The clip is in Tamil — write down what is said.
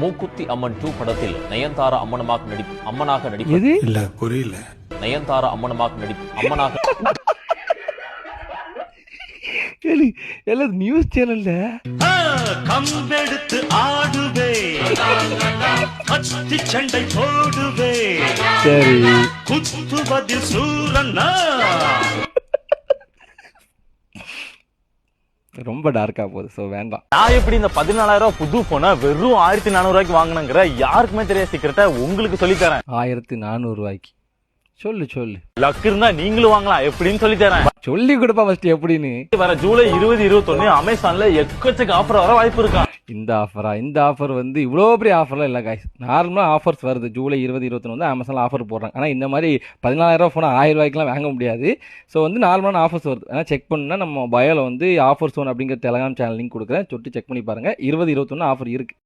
மூக்குத்தி அம்மன் 2 படத்தில் நயன்தாரா அம்மனாக நடிப்பது இல்ல புரியல. நயன்தாரா அம்மனாக எல்லாம் நியூஸ் சேனல்ல கம்பெடுத்து ஆடுவே அத்தி சண்டை போடுவே சரி குத்துவதில் சூரன்னா ரொம்ப டார்க்கா போகுது, ஸோ வேண்டாம். நான் எப்படி இந்த 14,000 புது போனை வெறும் 1,400 வாங்கினங்கிற யாருக்குமே தெரியாத சீக்கிரட்டை உங்களுக்கு சொல்லித்தரேன். 1,400 சொல்லு லக் இருந்தா நீங்களும் வாங்கலாம், எப்படின்னு சொல்லித்தரேன். சொல்லி கொடுப்பா ஃபர்ஸ்ட் எப்படின்னு. வர ஜூலை 20, 21 அமேசான்ல எக்கச்சக்க ஆஃபர் வர வாய்ப்பு இருக்கா. இந்த ஆஃபர் வந்து இவ்வளோ பெரிய ஆஃபர்லாம் இல்லை காய்ஸ். நார்மலாக ஆஃபர்ஸ் வருது. ஜூலை 20, 21 வந்து அமேசானில் ஆஃபர் போடுறாங்க. ஆனால் இந்த மாதிரி 14,000 ஃபோனை 1,000 வாங்க முடியாது. ஸோ வந்து நார்மலான ஆஃபர்ஸ் வருது. ஆனால் செக் பண்ணுன்னா நம்ம பயோவில் வந்து ஆஃபர்ஸ் ஒன் அப்படிங்கிற டெலகிராம் சேனல் லிங்க் கொடுக்குறேன், சொட்டு செக் பண்ணி பாருங்கள். 20, 21 ஆஃபர் இருக்குது.